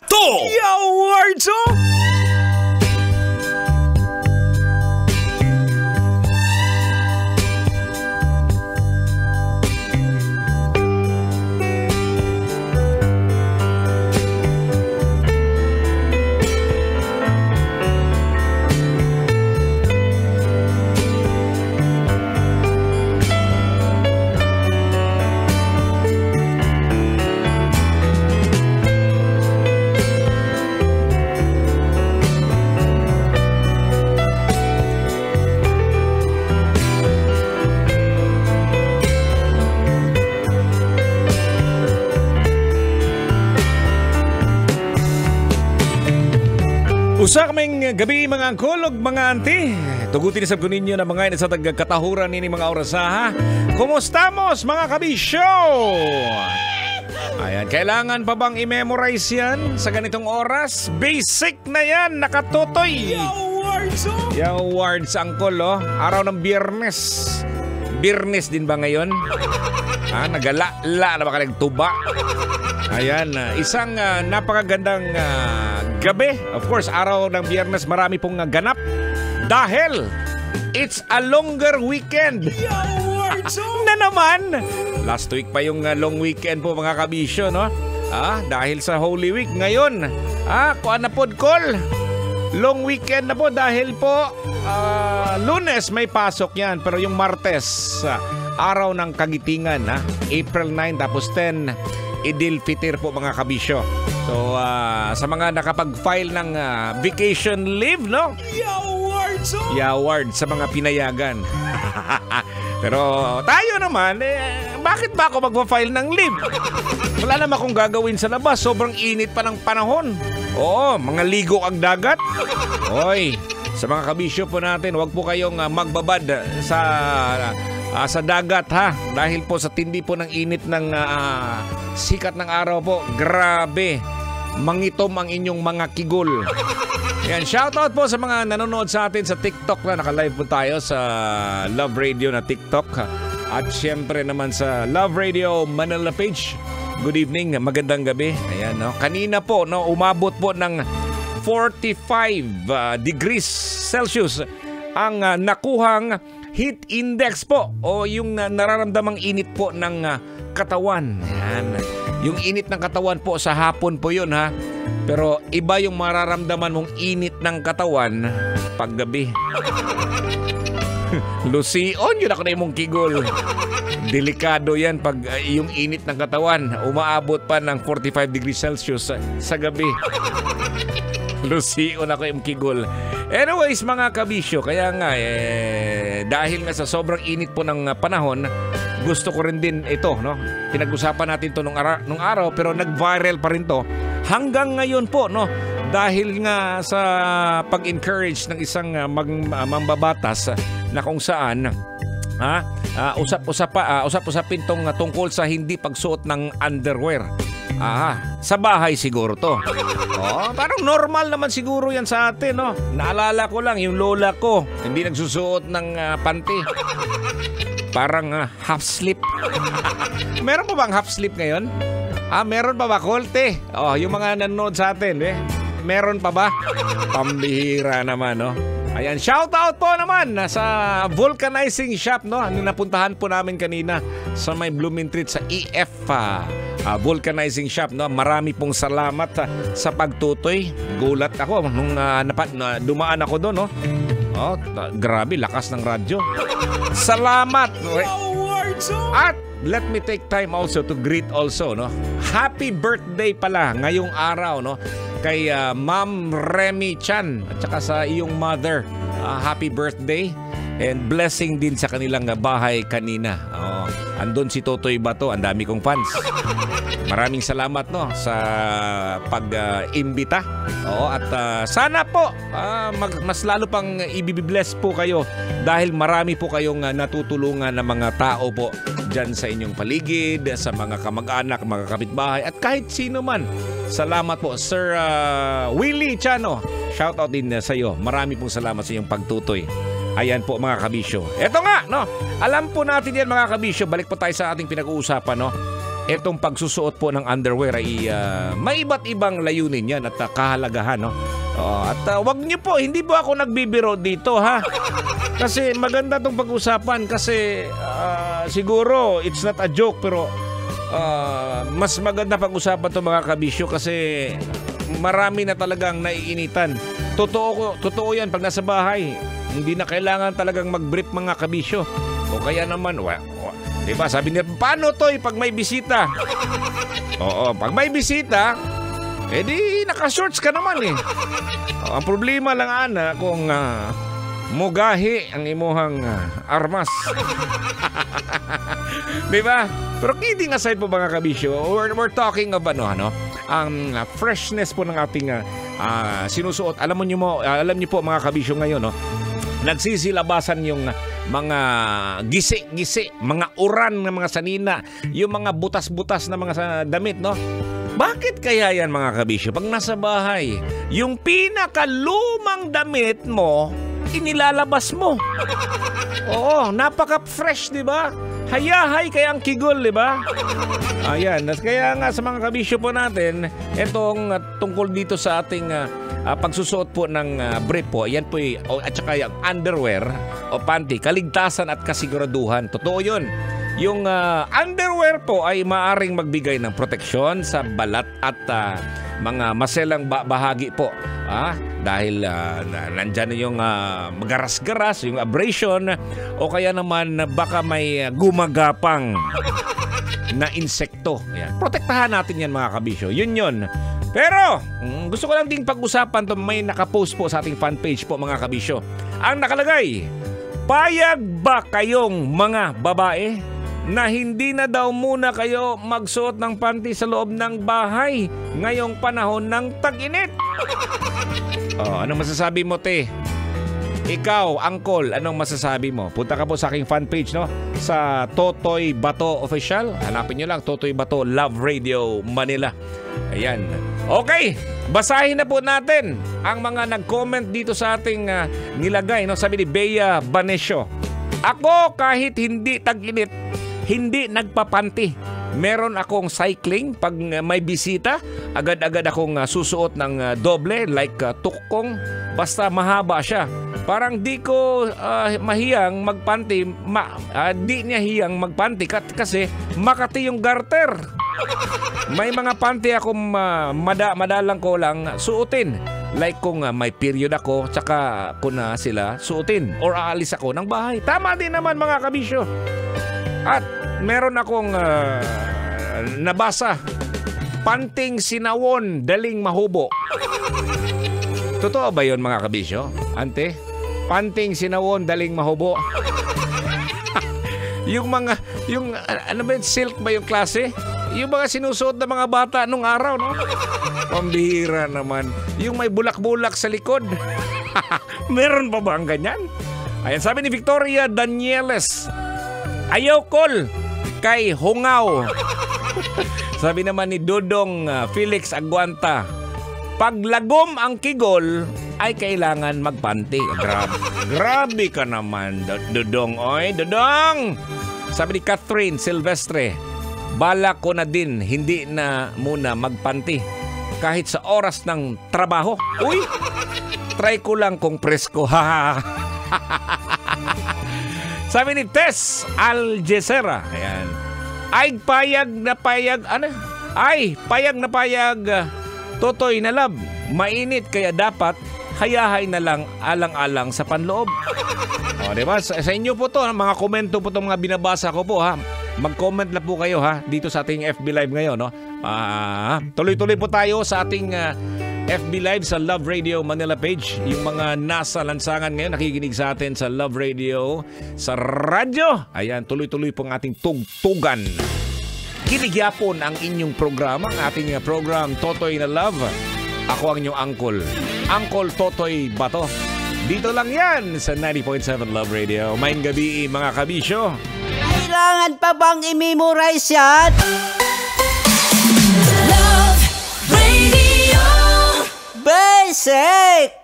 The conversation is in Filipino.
To! Yo, Wardzo! Usa kaming gabi mga angkol ug mga auntie. Tugutin sa ninyo na mga sa tagkatahuran nini mga orasaha. Kumustamos mga kabisyo? Ayan, kailangan pa bang i-memorize yan sa ganitong oras? Basic na yan, nakatutoy. Yo, words angkol, oh. Araw ng Biyernes. Biyernes din ba ngayon? Nagala-la na ba ka nagtuba? Ayan, isang napakagandang gabi. Of course, araw ng Biyernes, marami pong ganap. Dahil, it's a longer weekend. Na naman. Last week pa yung long weekend po mga kabisyo, no? Dahil sa Holy Week. Ngayon, kuan na pod call. Long weekend na po dahil po Lunes may pasok yan. Pero yung Martes, araw ng Kagitingan, April 9 tapos 10, Idil Fitr po mga kabisyo. So, sa mga nakapag-file ng vacation leave, no? Yaward sa mga pinayagan. Pero tayo naman, bakit ba ako magpa-file ng leave? Wala naman akong gagawin sa labas. Sobrang init pa ng panahon. Oo, mga ligo ang dagat. Oy, sa mga kabisyo po natin, huwag po kayong magbabad sa dagat ha. Dahil po sa tindi po ng init ng sikat ng araw po, grabe. Mangitom ang inyong mga kigol. Yan, shoutout po sa mga nanonood sa atin sa TikTok na naka-live po tayo sa Love Radio na TikTok. At syempre naman sa Love Radio Manila page. Good evening, magandang gabi. Ayan, no. Kanina po, no, umabot po ng 45 degrees Celsius ang nakuhang heat index po o yung nararamdamang init po ng katawan. Yan. Yung init ng katawan po sa hapon po yun ha. Pero iba yung mararamdaman mong init ng katawan paggabi. Lusion, yun ako na yung kigol. Delikado yan pag yung init ng katawan umaabot pa ng 45 degrees Celsius sa gabi. Lusion ako yung kigol. Anyways mga kabisyo, kaya nga dahil nga sa sobrang init po ng panahon, gusto ko rin din ito, no? Pinag-usapan natin to nung araw pero nag-viral pa rin to hanggang ngayon po, no? Dahil nga sa pag-encourage ng isang mambabatas na kung saan usap-usapin tong tungkol sa hindi pagsuot ng underwear. Sa bahay siguro to. Parang normal naman siguro yan sa atin, no? Naalala ko lang, yung lola ko, hindi nagsusuot ng panty. Parang half slip. Meron pa bang half slip ngayon? Meron pa ba, Kolte? Yung mga nanonood sa atin, meron pa ba? Pambihira naman, no? Ayan, shoutout po naman sa vulcanizing shop, no? Napuntahan po namin kanina sa may Bloomingtreet sa EF vulcanizing shop, no? Marami pong salamat sa pagtutoy. Gulat ako nung dumaan ako doon, no? Grabe, lakas ng radyo. Salamat. At let me take time also to greet also, no? Happy birthday pala ngayong araw, no? Kay Ma'am Remy Chan at saka sa iyong mother. Happy birthday and blessing din sa kanilang bahay kanina. Andun si Totoy Bato, ang dami kong fans. Maraming salamat, no, sa pag-imbita. At sana po mas lalo pang i-bless po kayo dahil marami po kayong natutulungan ng mga tao po dyan sa inyong paligid, sa mga kamag-anak, mga kapitbahay at kahit sino man. Salamat po, Sir Willie Chano. Shoutout din sa iyo. Marami pong salamat sa iyong pagtutoy. Ayan po mga kabisyo. Eto nga, no? Alam po natin yan mga kabisyo. Balik po tayo sa ating pinag-uusapan, no? Itong pagsusuot po ng underwear ay may iba't ibang layunin yan at kahalagahan, no? At wag niyo po, hindi po ako nagbibiro dito, ha? Kasi maganda itong pag-usapan kasi siguro it's not a joke pero mas maganda pag-usapan itong mga kabisyo kasi marami na talagang naiinitan. Totoo yan pag nasa bahay. Hindi na kailangan talagang mag-brief mga kabisyo. O kaya naman, diba, sabi niya, paano to pag may bisita? Oo, pag may bisita, edi naka-shorts ka naman eh. Ang problema lang, ana, kung mugahi ang imuhang armas. Diba? Pero kidding aside po mga kabisyo, we're talking of ang freshness po ng ating sinusuot. Alam niyo po mga kabisyo ngayon, no? Nagsisilabasan yung mga gisi-gisi, mga uran ng mga sanina, yung mga butas-butas na mga damit, no? Bakit kaya yan mga kabisyo? Pag nasa bahay, yung pinakalumang damit mo, inilalabas mo. Oo, napaka-fresh, di ba? Hayahay kaya ang kigol, di ba? Ayan, at kaya nga sa mga kabisyo po natin, itong tungkol dito sa ating pagsusuot po ng brief po, yan po at saka yung underwear o panty, kaligtasan at kasiguraduhan. Totoo yun. Yung underwear po ay maaring magbigay ng proteksyon sa balat at mga maselang bahagi po. Dahil nandyan yung magaras-garas, yung abrasion, o kaya naman baka may gumagapang na insekto. Ayan. Protektahan natin yan mga kabisyo. Yun. Pero, gusto ko lang ding pag-usapan to, may nakapost po sa ating fan page po mga kabisyo. Ang nakalagay, payag ba kayong mga babae na hindi na daw muna kayo magsuot ng panty sa loob ng bahay ngayong panahon ng tag-init? Anong masasabi mo, te? Ikaw, Angkol, anong masasabi mo? Punta ka po sa aking fan page, no? Sa Totoy Bato Official. Hanapin nyo lang, Totoy Bato Love Radio Manila. Ayan. Okay, basahin na po natin ang mga nag-comment dito sa ating nilagay, no? Sabi ni Bea Banesio, ako kahit hindi tag-init, hindi nagpapanti. Meron akong cycling pag may bisita, agad-agad akong susuot ng doble like tukong, basta mahaba siya. Parang di ko mahiyang magpanti, di niya hiyang magpanti kasi makati yung garter. May mga panty akong madalang ko lang suotin. Like kung may period ako, tsaka ko na sila suotin or aalis ako ng bahay. Tama din naman mga kabisyo. At meron akong nabasa, panting sinawon, daling mahubo. Totoo ba yun mga kabisyo? Ante? Panting sinawon, daling mahubo. yung ano ba yun, silk ba yung klase? Yung mga sinusuot ng mga bata nung araw, no? Pambihira naman. Yung may bulak-bulak sa likod. Meron pa ba ang ganyan? Ayan, sabi ni Victoria Danieles, ayaw call kay Hungaw. Sabi naman ni Dodong Felix Aguanta, paglagom ang kigol ay kailangan magpanty. Grabe ka naman, Dodong. Oy, Dodong! Sabi ni Catherine Silvestre, balak ko na din hindi na muna magpanty kahit sa oras ng trabaho. Uy! Try ko lang kung presko. Sabi ni Tess Algecera, ayan, ay payag na payag, Totoy na love, mainit kaya dapat hayahay na lang alang-alang sa panloob. Diba? Sa inyo po to, mga komento po itong mga binabasa ko po, ha. Mag-comment na po kayo, ha, dito sa ating FB Live ngayon, no? Tuloy-tuloy po tayo sa ating FB Live sa Love Radio Manila page. Yung mga nasa lansangan ngayon, nakikinig sa atin sa Love Radio, sa radyo. Ayan, tuloy-tuloy po ang ating tugtugan. Kinigyapon ang inyong programa, ang ating program Totoy na Love. Ako ang inyong Uncle Totoy Bato. Dito lang yan sa 90.7 Love Radio. Maayong gabi mga kabisyo. Kailangan pa bang i-memorize yan? Love Radio Basic!